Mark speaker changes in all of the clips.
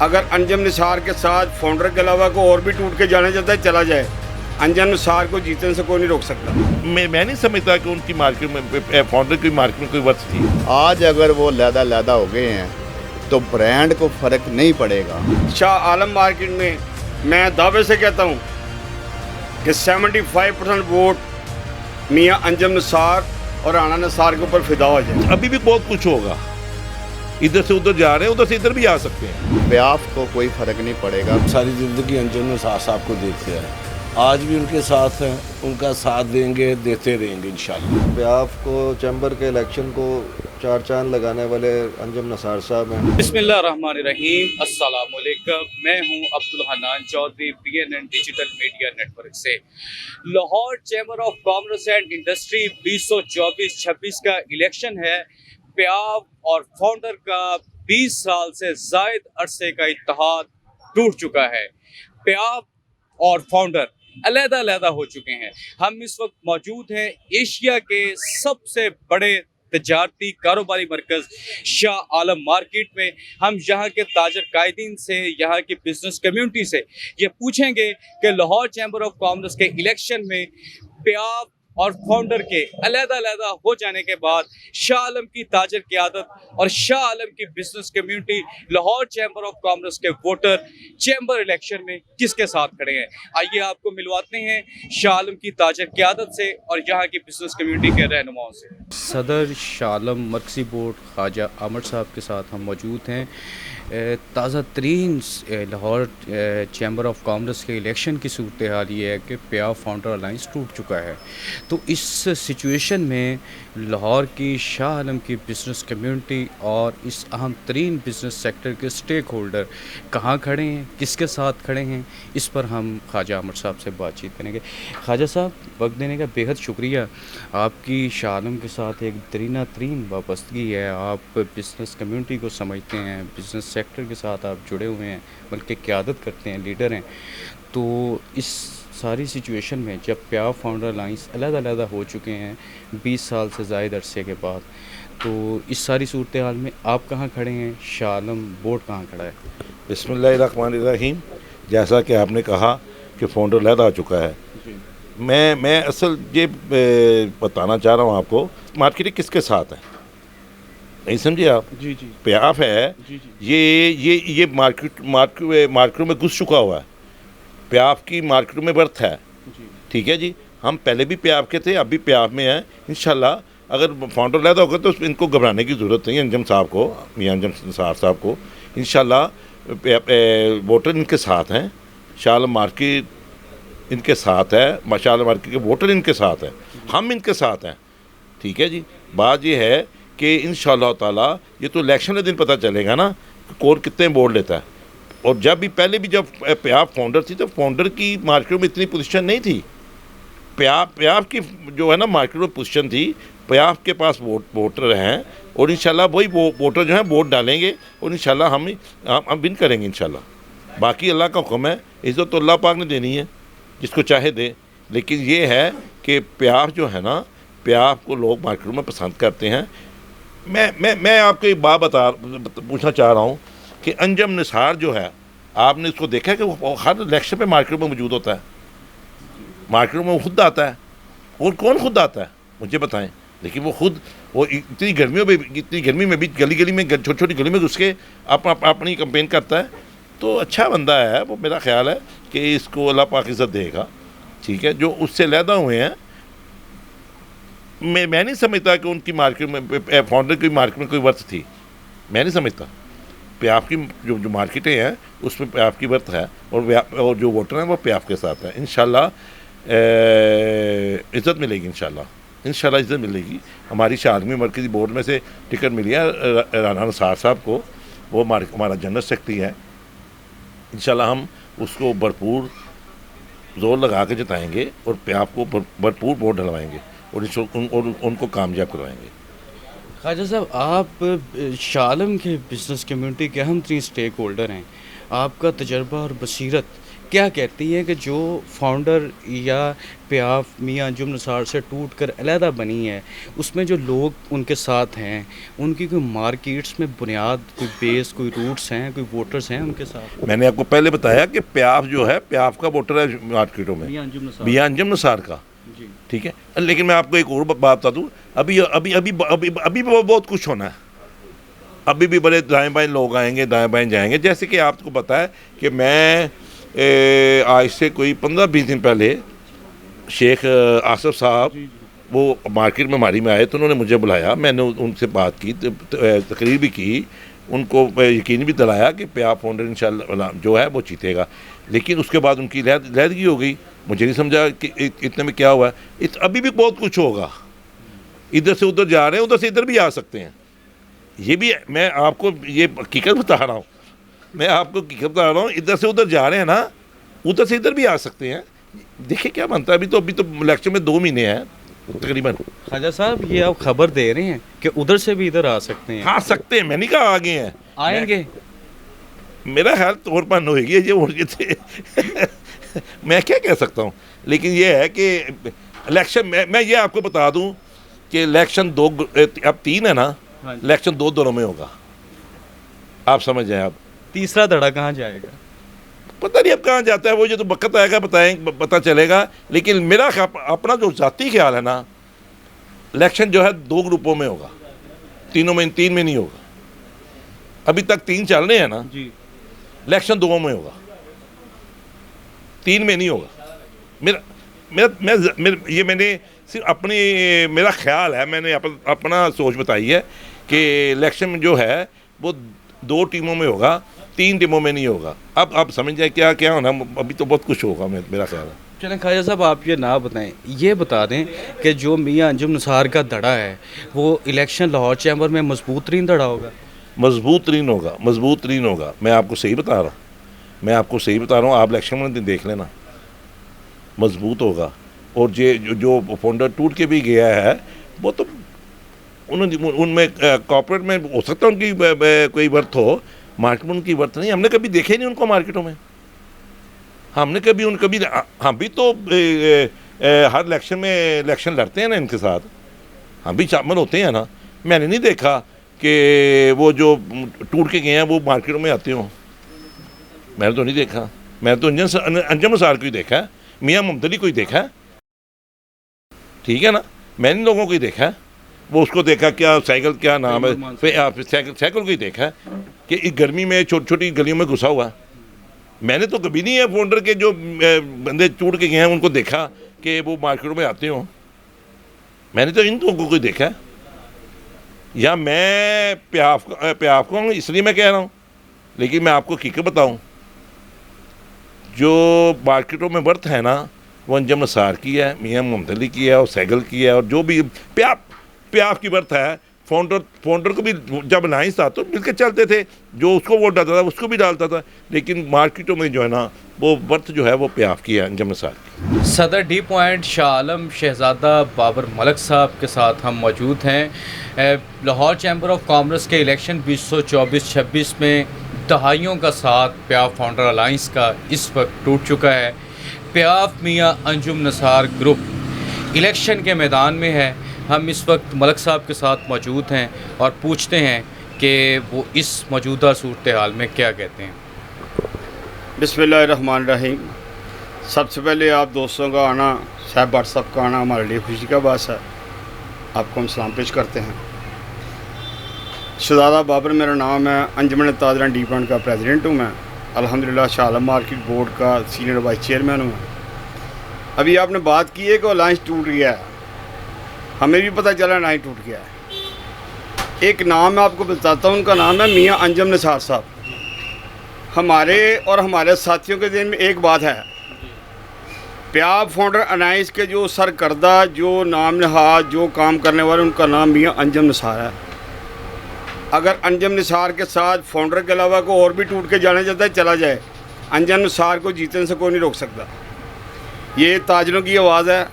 Speaker 1: अगर अंजम निसार के साथ फाउंडर के अलावा कोई और भी टूट के जाना चाहता है चला जाए, अंजम निसार को जीतने से कोई नहीं रोक सकता।
Speaker 2: मैं नहीं समझता कि उनकी मार्केट में फाउंडर की मार्केट में कोई वर्थ थी।
Speaker 3: आज अगर वो लैदा हो गए हैं तो ब्रांड को फ़र्क नहीं पड़ेगा।
Speaker 1: शाह आलम मार्केट में मैं दावे से कहता हूँ कि 75% वोट मियाँ अंजम निसार और राना निसार के ऊपर फिदा हो जाए।
Speaker 2: अभी भी बहुत कुछ होगा, इधर से उधर जा रहे हैं, उधर से इधर भी आ सकते हैं।
Speaker 3: ब्याफ को कोई फ़र्क नहीं पड़ेगा।
Speaker 4: सारी ज़िंदगी अंजम निसार साहब को देखते हैं, आज भी उनके साथ हैं, उनका साथ देंगे, देते रहेंगे इंशाल्लाह।
Speaker 5: ब्याफ को चैम्बर के इलेक्शन को चार चांद लगाने वाले अंजम निसार साहब हैं।
Speaker 6: बिस्मिल्लाहिर्रहमानिर्रहीम, अस्सलाम वालेकुम। मैं हूं Abdul Hannan Chaudhry, BNN digital media network से। Lahore chamber of commerce and industry 2024-26 का इलेक्शन है। प्याव और फाउंडर का 20 साल से जायद अरसे का इत्तेहाद टूट चुका है। प्याव और फाउंडर अलग-अलग हो चुके हैं। हम इस वक्त मौजूद हैं एशिया के सबसे बड़े तजारती कारोबारी मरकज़ शाह आलम मार्केट में। हम यहाँ के ताजर कायदीन से, यहाँ की बिजनेस कम्युनिटी से ये पूछेंगे कि लाहौर चैम्बर ऑफ कॉमर्स के इलेक्शन में प्याव और फाउंडर के अलग-अलग हो जाने के बाद शाह आलम की ताजर क़यादत और शाह आलम की business community, Lahore chamber of commerce के वोटर चैम्बर इलेक्शन में किसके साथ खड़े हैं। आइए आपको मिलवाते हैं शाह आलम की ताजर क़यादत से और यहाँ की बिजनेस कम्युनिटी के रहनुमाओं से। सदर शाह आलम मरकज़ी बोर्ड ख्वाजा आमर साहब के साथ हम मौजूद हैं। ताज़ा तरीन लाहौर चैम्बर ऑफ कॉमर्स के इलेक्शन की सूरत हाल ये है कि प्याव फाउंडर अलाइंस टूट चुका है। तो इस सिचुएशन में लाहौर की शाह आलम की बिज़नेस कम्युनिटी और इस अहम तरीन बिज़नेस सेक्टर के स्टेक होल्डर कहाँ खड़े हैं, किसके साथ खड़े हैं, इस पर हम ख्वाजा आमर साहब से बातचीत करेंगे। ख्वाजा साहब, वक्त देने का बेहद शुक्रिया। आपकी शाह आलम के साथ एक तरीन वाबस्तगी है। आप बिज़नेस कम्युनिटी को समझते हैं, बिज़नेस सेक्टर के साथ आप जुड़े हुए हैं, बल्कि क़यादत करते हैं, लीडर हैं। तो इस सारी सिचुएशन में जब प्याव फाउंडर अलाइंस अलग हो चुके हैं 20 साल से ज़ायद अरसे के बाद, तो इस सारी सूरत हाल में आप कहाँ खड़े हैं, शाह आलम बोर्ड कहाँ खड़ा है?
Speaker 2: बिस्मिल्लाहिर्रहमानिर्रहीम। जैसा कि आपने कहा कि फाउंडर अलग आ चुका है, मैं असल ये बताना चाह रहा हूँ आपको, मार्केटिंग किसके साथ है, नहीं समझे आप?
Speaker 4: जी।
Speaker 2: प्याफ है जी। ये मार्केट में घुस चुका हुआ है। प्याफ की मार्केट में बर्थ है, ठीक है जी। हम पहले भी प्याफ के थे, अब भी प्याफ में हैं। इंशाल्लाह अगर फाउंडर लैदा होगा तो इनको घबराने की ज़रूरत नहीं है। अंजम साहब को, मियाँ अंजम निसार साहब को इंशाल्लाह वोटर इनके साथ हैं। शाह आलम मार्केट इनके साथ है, शाह आलम मार्केट के वोटर इनके साथ हैं, हम इनके साथ हैं, ठीक है जी। बात ये है कि इंशाअल्लाह ताला ये तो इलेक्शन के दिन पता चलेगा ना कौन कितने वोट लेता है। और जब प्याव फाउंडर थी तो फाउंडर की मार्केट में इतनी पोजीशन नहीं थी। प्याव की जो है ना मार्केट में पोजीशन थी, प्याव के पास वोटर हैं और इंशाल्लाह वही वोटर जो हैं वोट डालेंगे और इंशाल्लाह हम विन करेंगे इंशाल्लाह। बाकी अल्लाह का हुक्म है, इज़्ज़त तो अल्लाह पाक ने देनी है, जिसको चाहे दे। लेकिन ये है कि प्याव जो है ना, प्याव को लोग मार्केट में पसंद करते हैं। मैं आपको एक बात पूछना चाह रहा हूँ कि अंजम निसार जो है, आपने उसको देखा है कि वो हर इलेक्शन पे मार्केट में मौजूद होता है, मार्केट में वो खुद आता है। और कौन खुद आता है मुझे बताएं। लेकिन वो इतनी गर्मी में भी गली में छोटी गली में घुस के अपनी कंपेन करता है। तो अच्छा बंदा है वो, मेरा ख्याल है कि इसको अल्लाह पाक इज़्ज़त देगा, ठीक है। जो उससे लैदा हुए हैं, मैं नहीं समझता कि उनकी मार्केट में फाउंडर की मार्केट में कोई वर्थ थी, मैं नहीं समझता। प्याफ की जो मार्केटें हैं उसमें प्याफ की वर्थ है और जो वोटर हैं वो प्याफ के साथ हैं। इंशाल्लाह इज़्ज़त मिलेगी, इंशाल्लाह इज़्ज़त मिलेगी। हमारी शाह आलमी मरकज़ी बोर्ड में से टिकट मिली है राना निसार साहब को, वो हमारा जनरल सेक्रेटरी है। इंशाल्लाह हम उसको भरपूर जोर लगा के जिताएँगे और प्याफ को भरपूर वोट डलवाएँगे और उनको कामयाब करवाएंगे।
Speaker 6: ख्वाजा साहब, आप शाह आलम के बिज़नेस कम्युनिटी के अहम तरीन स्टेक होल्डर हैं। आपका तजर्बा और बसीरत क्या कहती हैं कि जो फाउंडर या प्याफ मियां अंजुम निसार से टूट कर अलहदा बनी है, उसमें जो लोग उनके साथ हैं, उनकी कोई मार्केट्स में बुनियाद, कोई बेस, कोई रूट्स हैं, कोई वोटर्स हैं उनके साथ?
Speaker 2: मैंने आपको पहले बताया कि प्याफ जो है, प्याफ का वोटर है मार्केटों में,
Speaker 6: मियां अंजुम निसार।
Speaker 2: मियां अंजुम निसार का,
Speaker 6: जी।
Speaker 2: ठीक है। लेकिन मैं आपको एक और बात बता दूँ, अभी अभी अभी अभी अभी भी बहुत कुछ होना है। अभी भी बड़े दाएं बाएं लोग आएंगे, दाएं बाएं जाएंगे। जैसे कि आपको पता है कि मैं आज से कोई 15-20 दिन पहले शेख आसफ साहब वो मार्केट में मारी में आए, तो उन्होंने मुझे बुलाया, मैंने उनसे बात की, तकरीर भी की, उनको यकीन भी दिलाया कि प्याफ फाउंडर इंशाल्लाह जो है वो जीतेगा। लेकिन उसके बाद उनकी लहदगी हो गई। मुझे नहीं समझा कि इतने में क्या हुआ है। अभी भी बहुत कुछ होगा। इधर से उधर जा रहे हैं, उधर से इधर भी आ सकते हैं। ये भी मैं आपको ये हकीकत बता रहा हूँ, मैं आपको हकीकत बता रहा हूँ। इधर से उधर जा रहे हैं ना, उधर से इधर भी आ सकते हैं। देखिए क्या बनता है। अभी तो इलेक्शन में 2 महीने हैं तकरीबन।
Speaker 6: ख्वाजा साहब, ये आप खबर दे रहे हैं कि उधर से भी इधर आ सकते हैं?
Speaker 2: आ सकते हैं, मैंने कहा आगे हैं,
Speaker 6: आएंगे।
Speaker 2: मेरा ख्याल तौर पर होगी ये होंगे थे। मैं क्या कह सकता हूँ। लेकिन ये है कि इलेक्शन मैं ये आपको बता दूँ कि इलेक्शन 2 अब 3 है ना, इलेक्शन 2 दौरों में होगा। आप समझ जाए। आप
Speaker 6: तीसरा धड़ा कहाँ जाएगा?
Speaker 2: पता नहीं अब कहाँ जाता है, वो जो तो वक्त आएगा पता चलेगा। लेकिन मेरा अपना जो ज़ाती ख्याल है ना, इलेक्शन जो है 2 ग्रुपों में होगा, 3 में नहीं होगा। अभी तक 3 चल रहे हैं ना
Speaker 6: जी।
Speaker 2: इलेक्शन 2 में होगा, 3 में नहीं होगा। ये मैंने सिर्फ मेरा ख्याल है, मैंने अपना सोच बताई है कि इलेक्शन जो है वो 2 टीमों में होगा, 3 टीमों में नहीं होगा। अब आप समझ जाए क्या क्या होना। अभी तो बहुत कुछ होगा मेरा ख्याल है।
Speaker 6: चलें ख्वाजा साहब, आप ये ना बताएं, ये बता दें कि जो मियां अंजुम निसार का धड़ा है वो इलेक्शन लाहौर चैम्बर में मजबूत तरीन धड़ा होगा?
Speaker 2: मजबूत तरीन होगा। मैं आपको सही बता रहा हूँ। आप इलेक्शन में देख लेना, मजबूत होगा। और जो फाउंडर टूट के भी गया है, वो तो उनमें कॉर्पोरेट में हो सकता है उनकी कोई वर्थ हो, मार्केट में उनकी वर्थ नहीं। हमने कभी देखे नहीं उनको मार्केटों में। हम भी तो हर इलेक्शन लड़ते हैं ना इनके साथ, हम भी शामिल होते हैं ना। मैंने नहीं देखा कि वो जो टूट के गए हैं वो मार्केटों में आते हों। मैंने तो नहीं देखा। मैंने तो अंजुम निसार को ही देखा है, मियां मुमतली को ही देखा है, ठीक है ना। मैंने लोगों को ही देखा है। वो उसको देखा, क्या साइकिल क्या नाम है, फिर साइकिल को ही देखा है कि इस गर्मी में छोटी छोटी गलियों में घुसा हुआ है। मैंने तो कभी नहीं है फाउंडर के जो बंदे टूट के गए हैं उनको देखा कि वो मार्केटों में आते हों। मैंने तो इन लोगों को ही देखा है। या मैं प्याफ को इसलिए मैं कह रहा हूँ, लेकिन मैं आपको हकीकत बताऊँ, जो मार्केटों में वर्थ है ना, वो अंजुम निसार की है, मियां मुमतली की है और सैगल की है। और जो भी प्याफ की वर्थ है, फाउंडर को भी जब अलायंस था तो मिलकर चलते थे, जो उसको वोट डालता था उसको भी डालता था। लेकिन मार्केटों में जो है ना, वो वर्थ जो है वो प्याफ की है, अंजुम निसार की।
Speaker 6: सदर डी पॉइंट शाह आलम शहजादा बाबर मलक साहब के साथ हम मौजूद हैं। लाहौर चैम्बर ऑफ कॉमर्स के इलेक्शन 2024-26 में दहाइयों का साथ प्याफ फाउंडर अलायंस का इस वक्त टूट चुका है। प्याफ मियां अंजुम निसार ग्रुप इलेक्शन के मैदान में है। हम इस वक्त मलक साहब के साथ मौजूद हैं और पूछते हैं कि वो इस मौजूदा सूरत हाल में क्या कहते हैं।
Speaker 1: बिस्मिल्लाहिर्रहमानिर्रहीम। सबसे पहले आप दोस्तों का आना, साहब भट्ट साहब का आना हमारे लिए खुशी का बात है। आपको हम सलाम पेश करते हैं। शहजादा बाबर मेरा नाम है, अंजुमन ताजरान डी पॉइंट का प्रेसिडेंट हूँ मैं। अल्हम्दुलिल्लाह शाह आलम मार्केट बोर्ड का सीनियर वाइस चेयरमैन हूँ। अभी आपने बात की है कि अलायंस टूट गया है, हमें भी पता चला नहीं टूट गया है। एक नाम मैं आपको बताता हूँ, उनका नाम है मियां अंजुम निसार साहब। हमारे और हमारे साथियों के दिन में एक बात है, प्याफ फाउंडर अलायंस के जो सरकर्दा, जो नाम नहाद, जो काम करने वाले, उनका नाम मियां अंजुम निसार है। अगर अंजुम निसार के साथ फाउंडर के अलावा कोई और भी टूट के जाना चाहता है, चला जाए। अंजुम निसार को जीतने से कोई नहीं रोक सकता। ये ताजरों की आवाज़ है।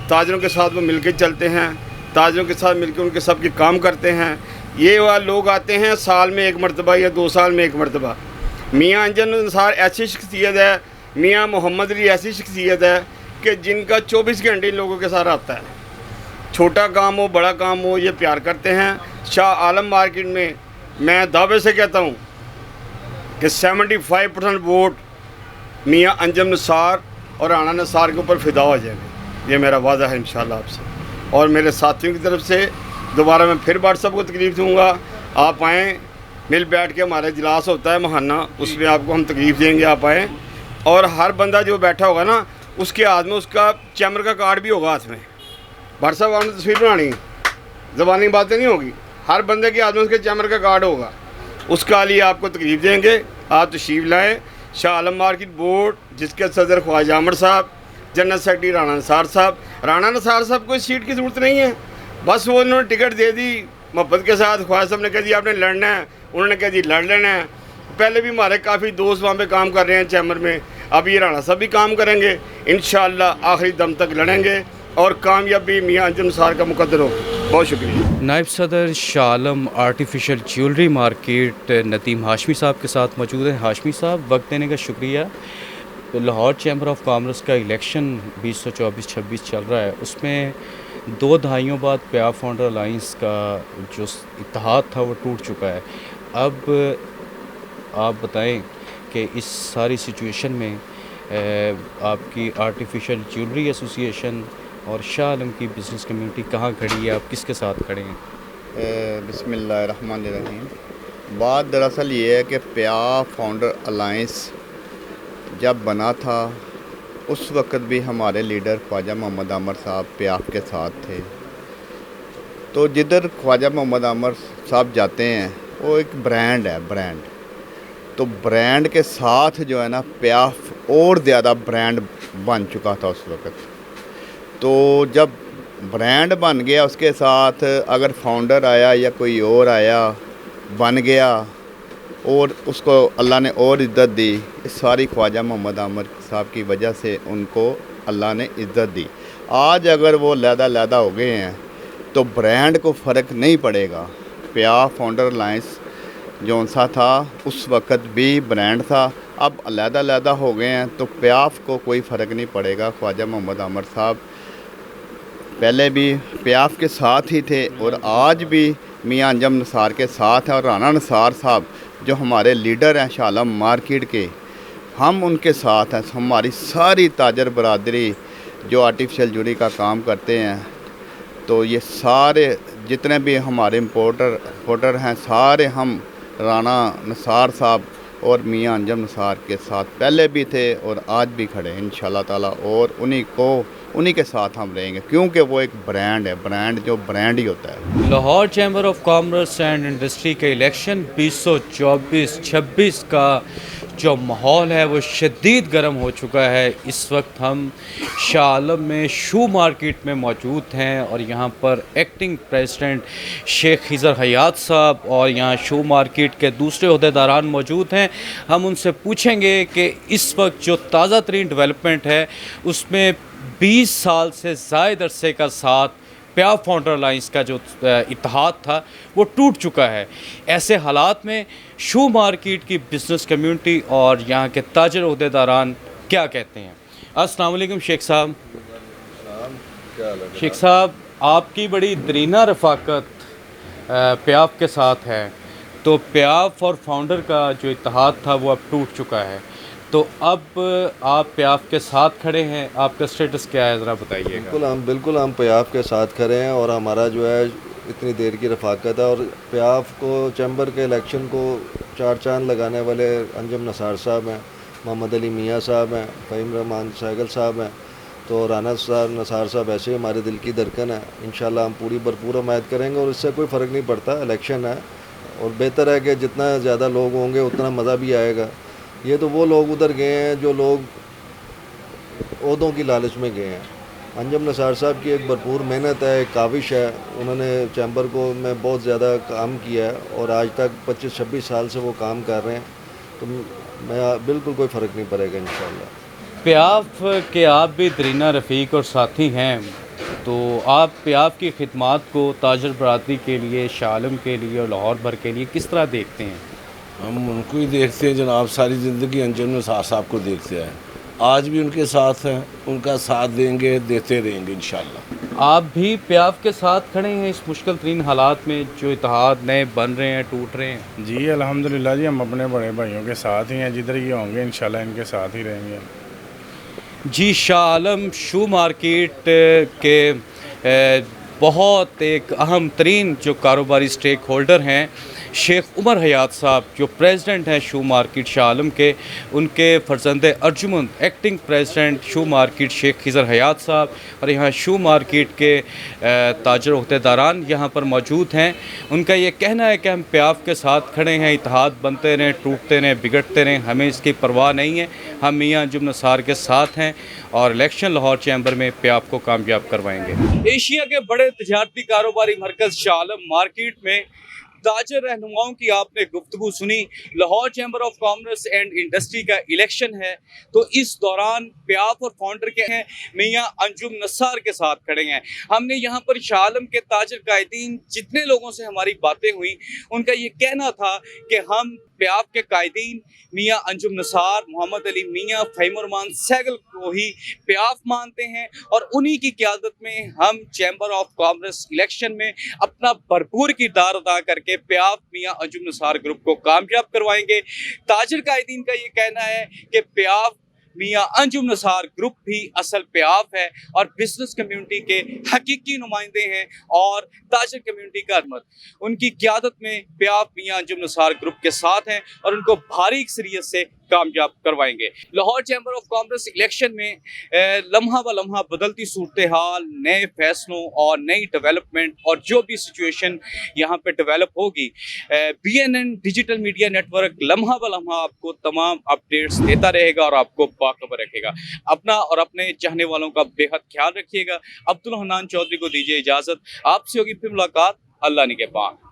Speaker 1: ताजरों के साथ वो मिलके चलते हैं, ताजरों के साथ मिलके उनके सब के काम करते हैं। ये वाले लोग आते हैं साल में 1 मरतबा या 2 साल में 1 मरतबा। मियां अंजुम निसार ऐसी शख्सियत है मियाँ मोहम्मद अली ऐसी शख्सियत है कि जिनका 24 घंटे इन लोगों के साथ आता है। छोटा काम हो बड़ा काम हो, ये प्यार करते हैं। शाह आलम मार्केट में मैं दावे से कहता हूँ कि 75% वोट मियाँ अंजम निसार और राणा निसार के ऊपर फिदा हो जाएंगे। ये मेरा वादा है इंशाल्लाह आपसे, और मेरे साथियों की तरफ से दोबारा मैं फिर व्हाट्सएप को तकलीफ़ दूँगा। आप आएँ, मिल बैठ के हमारा इजलास होता है महाना, उसमें आपको हम तकलीफ़ देंगे। आप आएँ, और हर बंदा जो बैठा होगा ना, उसके हाथ में उसका चैम्बर का कार्ड भी होगा हाथ में। व्हाट्सएप आपने तस्वीर बनानी है, ज़बानी बातें नहीं होगी, हर बंदे के हाथ में उसके चैम्बर का कार्ड होगा। उसका लिए आपको तकलीफ़ देंगे। आप तशरीफ़ लाएँ। शाह आलम मार्केट बोर्ड, जिसके सदर ख्वाजा अमर साहब, जनरल सेक्रेटरी राणा निसार साहब। राणा निसार साहब को इस सीट की ज़रूरत नहीं है, बस वो उन्होंने टिकट दे दी मोहब्बत के साथ। ख्वाजा साहब ने कह दिया आपने लड़ना है, उन्होंने कह दी लड़ लेना है। पहले भी हमारे काफ़ी दोस्त वहाँ पे काम कर रहे हैं चैम्बर में, अब ये राणा साहब भी काम करेंगे इंशाअल्लाह, आखिरी दम तक लड़ेंगे और कामयाबी मियाँ अंजम निसार का मुकद्दर होगी। बहुत शुक्रिया।
Speaker 6: नायब सदर Shah Alam artificial jewellery market Nadeem Hashmi साहब के साथ मौजूद हैं। हाशमी साहब, वक्त देने का शुक्रिया। लाहौर चैम्बर ऑफ कॉमर्स का इलेक्शन 2024-26 चल रहा है, उसमें 2 दहाइयों बाद प्यार फाउंडर अलाइंस का जो इत्तेहाद था वो टूट चुका है। अब आप बताएं कि इस सारी सिचुएशन में आपकी आर्टिफिशियल ज्वेलरी एसोसिएशन और शाह आलम की बिज़नेस कम्युनिटी कहाँ खड़ी है, आप किसके साथ खड़े हैं?
Speaker 3: बिस्मिल्लाहिर्रहमानिर्रहीम। बात दरअसल ये है कि प्यार फाउंडर अलाइंस जब बना था उस वक्त भी हमारे लीडर ख्वाजा मोहम्मद आमर साहब प्याफ के साथ थे। तो जिधर ख्वाजा मोहम्मद आमर साहब जाते हैं वो एक ब्रांड है, ब्रांड। तो ब्रांड के साथ जो है ना, प्याफ और ज़्यादा ब्रांड बन चुका था उस वक्त। तो जब ब्रांड बन गया, उसके साथ अगर फाउंडर आया या कोई और आया बन गया और उसको अल्लाह ने और इज़्ज़त दी, इस सारी ख्वाजा मोहम्मद आमर साहब की वजह से उनको अल्लाह ने इज़्ज़त दी। आज अगर वो लैदा हो गए हैं तो ब्रांड को फ़र्क नहीं पड़ेगा। प्यार फाउंडर अलाइंस जो सा था उस वक्त भी ब्रांड था, अब लैदा हो गए हैं तो प्याफ को कोई फ़र्क नहीं पड़ेगा। ख्वाजा मोहम्मद आमर साहब पहले भी प्याफ के साथ ही थे और आज भी मियाँ अंजम निसार के साथ हैं। और राणा निसार साहब जो हमारे लीडर हैं शाह आलम मार्केट के, हम उनके साथ हैं। हमारी सारी ताजर बरादरी जो आर्टिफिशियल ज्वेलरी का काम करते हैं, तो ये सारे जितने भी हमारे इम्पोर्टर हैं, सारे हम राणा निसार साहब और मियाँ अंजम निसार के साथ पहले भी थे और आज भी खड़े हैं इंशाल्लाह ताला। और उन्हीं के साथ हम रहेंगे, क्योंकि वो एक ब्रांड है। ब्रांड जो ब्रांड ही होता है।
Speaker 6: Lahore chamber of commerce and industry के इलेक्शन 2024-26 का जो माहौल है वो शदीद गर्म हो चुका है। इस वक्त हम शाह आलम में शू मार्केट में मौजूद हैं और यहाँ पर एक्टिंग प्रेसिडेंट शेख खिज़र हयात साहब और यहाँ शू मार्केट के दूसरे अहदेदारान मौजूद हैं। हम उनसे पूछेंगे कि इस वक्त जो ताज़ा तरीन डेवलपमेंट है उसमें 20 साल से ज़ायद अरसे का साथ प्यार फाउंडर अलाइंस का जो इत्तेहाद था वो टूट चुका है। ऐसे हालात में शू मार्केट की बिज़नेस कम्युनिटी और यहाँ के ताजर अहदेदारान क्या कहते हैं? अस्सलाम वालेकुम शेख साहब। शेख साहब, आपकी बड़ी दरीना रफ़ाकत प्याफ के साथ है, तो प्याफ और फाउंडर का जो इत्तेहाद था वो अब टूट चुका है, तो अब आप प्याफ के साथ खड़े हैं, आपका स्टेटस क्या है ज़रा बताइएगा।
Speaker 5: बिल्कुल हम प्याफ के साथ खड़े हैं और हमारा जो है इतनी देर की रफ़ाकत है। और प्याफ को चैम्बर के इलेक्शन को 4 चांद लगाने वाले अंजम निसार साहब हैं, मोहम्मद अली मियाँ साहब हैं, फ़हीम रहमान सहगल साहब हैं, तो राना निसार साहब ऐसे हमारे दिल की धड़कन है। इंशाल्लाह हम पूरी भरपूर हिमायत करेंगे और इससे कोई फ़र्क नहीं पड़ता, इलेक्शन है और बेहतर है कि जितना ज़्यादा लोग होंगे उतना मज़ा भी आएगा। ये तो वो लोग उधर गए हैं जो लोग ओहदों की लालच में गए हैं। अंजम निसार साहब की एक भरपूर मेहनत है, एक काविश है, उन्होंने चैम्बर को में बहुत ज़्यादा काम किया है और आज तक 25-26 साल से वो काम कर रहे हैं, तो मैं बिल्कुल कोई फ़र्क नहीं पड़ेगा इंशाल्लाह।
Speaker 6: प्याफ के आप भी दरीना रफ़ीक और साथी हैं, तो आप प्याफ की खिदमात को ताजर बरादरी के लिए, शाह आलम के लिए और लाहौर भर के लिए किस तरह देखते हैं?
Speaker 4: हम उनको ही देखते हैं जनाब, सारी ज़िंदगी अंजम निसार साहब को देखते हैं आज भी उनके साथ हैं, उनका साथ देंगे, देते रहेंगे इंशाल्लाह।
Speaker 6: आप भी प्याफ के साथ खड़े हैं इस मुश्किल तरीन हालात में जो इत्तेहाद नए बन रहे हैं, टूट रहे हैं?
Speaker 7: जी अल्हम्दुलिल्लाह जी, हम अपने बड़े भाइयों के साथ ही हैं, जिधर ये होंगे इंशाल्लाह इनके साथ ही रहेंगे।
Speaker 6: जी, शाह आलम शू मार्केट के बहुत एक अहम तरीन जो कारोबारी स्टेक होल्डर हैं शेख उमर हयात साहब, जो प्रेसिडेंट हैं शू मार्केट शाह आलम के, उनके फर्जंद अर्जुमंद एक्टिंग प्रेसिडेंट शू मार्केट शेख खिज़र हयात साहब, और यहाँ शू मार्केट के ताजर अहदेदारान यहाँ पर मौजूद हैं। उनका ये कहना है कि हम प्याफ के साथ खड़े हैं, इत्तेहाद बनते रहें, टूटते रहें, बिगड़ते रहें, हमें इसकी परवाह नहीं है। हम मियाँ अंजुम नसार के साथ हैं और इलेक्शन लाहौर चैम्बर में प्याफ को कामयाब करवाएंगे। एशिया के बड़े तजारती कारोबारी मरकज़ शाह आलम मार्केट में ताजर रहनुमाओं की आपने गुफ्तगू सुनी। Lahore chamber of commerce and industry का इलेक्शन है, तो इस दौरान प्याफ और फाउंडर के हैं मियाँ अंजुम नसार के साथ खड़े हैं। हमने यहाँ पर शाह आलम के ताजर कायदीन जितने लोगों से हमारी बातें हुई, उनका ये कहना था कि हम प्याफ के कायदीन मियाँ अंजुम नसार, मोहम्मद अली मियाँ, फ़हीमुररहमान सहगल को ही प्याफ मानते हैं और उन्हीं की क़यादत में हम चैम्बर ऑफ कॉमर्स इलेक्शन में अपना भरपूर किरदार अदा करके प्याफ मियाँ अंजुम नसार ग्रुप को कामयाब करवाएंगे। ताजर कायदीन का ये कहना है कि प्याफ मियाँ अंजुम नसार ग्रुप भी असल प्याफ है और बिजनेस कम्युनिटी के हकीकी नुमाइंदे हैं और ताजर कम्युनिटी का अदमत उनकी क़यादत में प्याफ मियाँ अंजुम नसार ग्रुप के साथ हैं और उनको भारी अक्सरियत से कामयाब करवाएंगे। Lahore chamber of commerce election में लम्हा ब लम्हा बदलती सूरत हाल, नए फैसलों और नई डेवलपमेंट और जो भी सिचुएशन यहाँ पे डेवलप होगी, BNN डिजिटल मीडिया नेटवर्क लम्हा ब लम्हा आपको तमाम अपडेट्स देता रहेगा और आपको बाखबर रखेगा। अपना और अपने चाहने वालों का बेहद ख्याल रखिएगा। अब्दुल हन्नान चौधरी को दीजिए इजाज़त, आपसे होगी फिर मुलाकात। अल्लाह निगहबान।